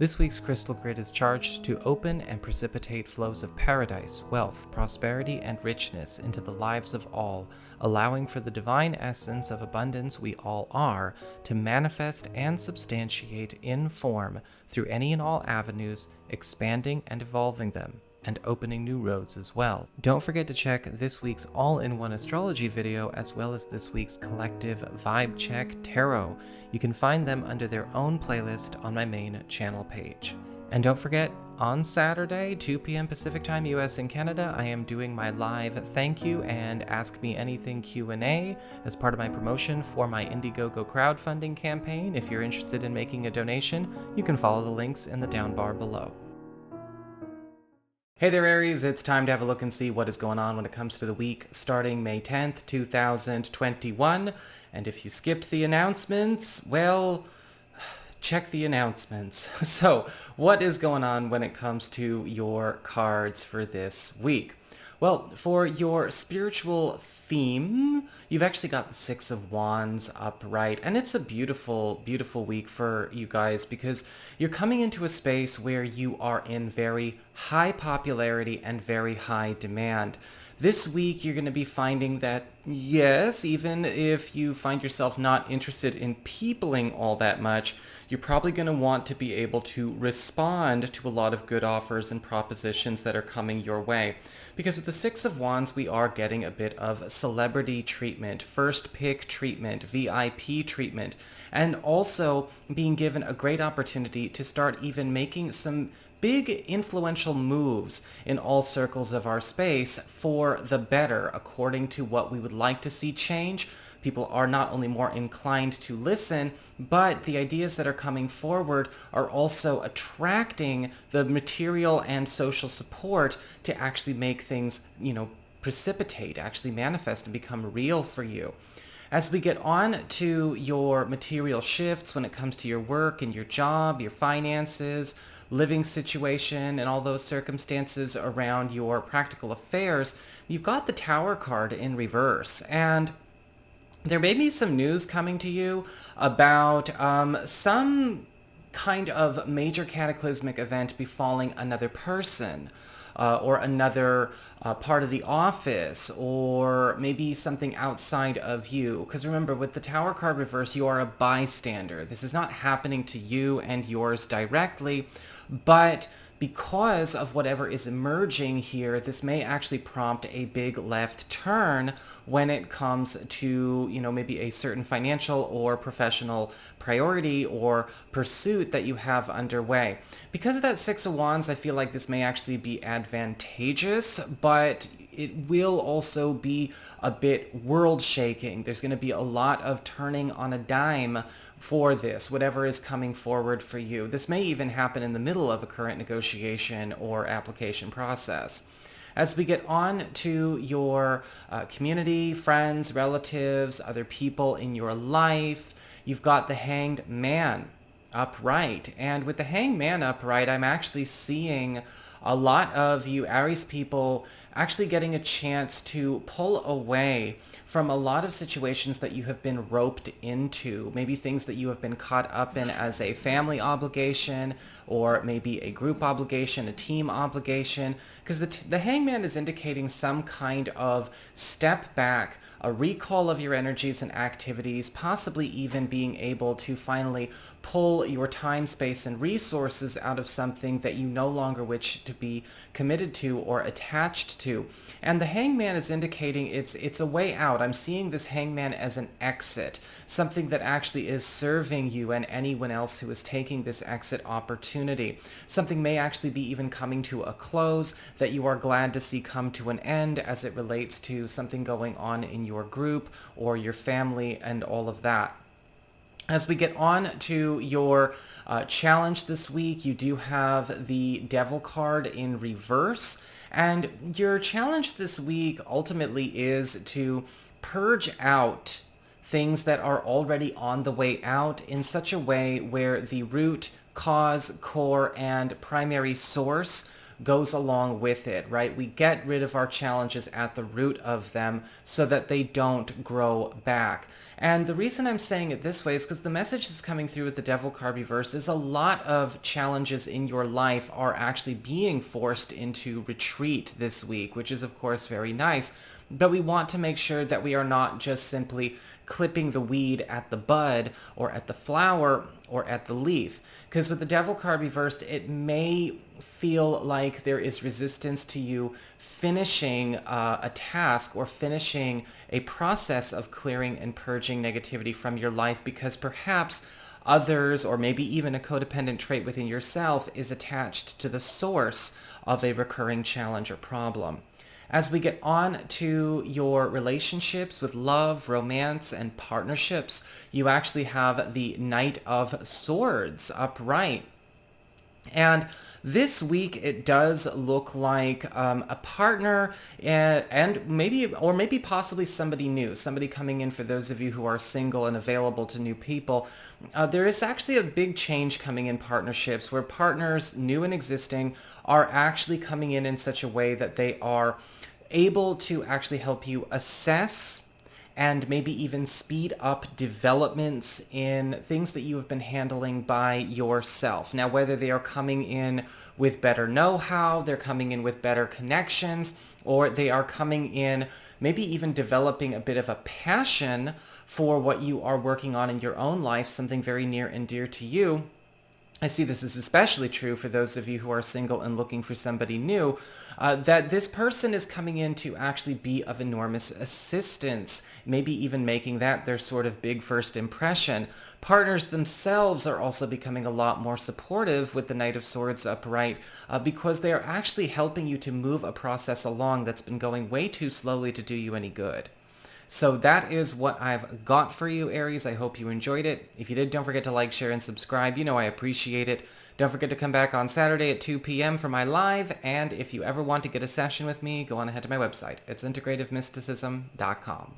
This week's crystal grid is charged to open and precipitate flows of paradise, wealth, prosperity, and richness into the lives of all, allowing for the divine essence of abundance we all are to manifest and substantiate in form through any and all avenues, expanding and evolving them, and opening new roads as well. Don't forget to check this week's all-in-one astrology video as well as this week's collective vibe check tarot. You can find them under their own playlist on my main channel page. And don't forget, on Saturday, 2 p.m. Pacific Time, US and Canada, I am doing my live thank you and ask me anything Q&A as part of my promotion for my Indiegogo crowdfunding campaign. If you're interested in making a donation, you can follow the links in the down bar below. Hey there, Aries. It's time to have a look and see what is going on when it comes to the week starting May 10th, 2021. And if you skipped the announcements, well, check the announcements. So, what is going on when it comes to your cards for this week? Well, for your spiritual theme, you've actually got the Six of Wands upright, and it's a beautiful, beautiful week for you guys because you're coming into a space where you are in very high popularity and very high demand. This week, you're going to be finding that, yes, even if you find yourself not interested in peopling all that much, you're probably going to want to be able to respond to a lot of good offers and propositions that are coming your way. Because with the Six of Wands, we are getting a bit of celebrity treatment, first pick treatment, VIP treatment, and also being given a great opportunity to start even making some big influential moves in all circles of our space for the better, according to what we would like to see change. People are not only more inclined to listen, but the ideas that are coming forward are also attracting the material and social support to actually make things, precipitate, actually manifest and become real for you. As we get on to your material shifts when it comes to your work and your job, your finances, living situation, and all those circumstances around your practical affairs, you've got the Tower card in reverse. And there may be some news coming to you about some kind of major cataclysmic event befalling another person. Or another part of the office, or maybe something outside of you. Because remember, with the Tower card reverse, you are a bystander. This is not happening to you and yours directly, but because of whatever is emerging here, this may actually prompt a big left turn when it comes to, maybe a certain financial or professional priority or pursuit that you have underway. Because of that Six of Wands, I feel like this may actually be advantageous, but it will also be a bit world-shaking. There's going to be a lot of turning on a dime for this, whatever is coming forward for you. This may even happen in the middle of a current negotiation or application process. As we get on to your community, friends, relatives, other people in your life, you've got the Hanged Man upright. And with the Hanged Man upright, I'm actually seeing a lot of you Aries people actually getting a chance to pull away from a lot of situations that you have been roped into, maybe things that you have been caught up in as a family obligation, or maybe a group obligation, a team obligation, because the Hangman is indicating some kind of step back, a recall of your energies and activities, possibly even being able to finally pull your time, space, and resources out of something that you no longer wish to be committed to or attached to. And the Hangman is indicating it's a way out. I'm seeing this Hangman as an exit, something that actually is serving you and anyone else who is taking this exit opportunity. Something may actually be even coming to a close that you are glad to see come to an end as it relates to something going on in your group or your family and all of that. As we get on to your challenge this week, you do have the Devil card in reverse. And your challenge this week ultimately is to purge out things that are already on the way out in such a way where the root, cause, core, and primary source goes along with it, right? We get rid of our challenges at the root of them so that they don't grow back. And the reason I'm saying it this way is because the message that's coming through with the Devil card reverse is a lot of challenges in your life are actually being forced into retreat this week, which is of course very nice. But we want to make sure that we are not just simply clipping the weed at the bud or at the flower or at the leaf. Because with the Devil card reversed, it may feel like there is resistance to you finishing a task or finishing a process of clearing and purging negativity from your life because perhaps others, or maybe even a codependent trait within yourself, is attached to the source of a recurring challenge or problem. As we get on to your relationships with love, romance, and partnerships, you actually have the Knight of Swords upright. And this week it does look like a partner and maybe possibly somebody new, somebody coming in for those of you who are single and available to new people. There is actually a big change coming in partnerships where partners, new and existing, are actually coming in such a way that they are able to actually help you assess and maybe even speed up developments in things that you have been handling by yourself. Now, whether they are coming in with better know-how, they're coming in with better connections, or they are coming in maybe even developing a bit of a passion for what you are working on in your own life, something very near and dear to you. I see this is especially true for those of you who are single and looking for somebody new, that this person is coming in to actually be of enormous assistance, maybe even making that their sort of big first impression. Partners themselves are also becoming a lot more supportive with the Knight of Swords upright because they are actually helping you to move a process along that's been going way too slowly to do you any good. So that is what I've got for you, Aries. I hope you enjoyed it. If you did, don't forget to like, share, and subscribe. You know I appreciate it. Don't forget to come back on Saturday at 2 p.m. for my live. And if you ever want to get a session with me, go on ahead to my website. It's integrativemysticism.com.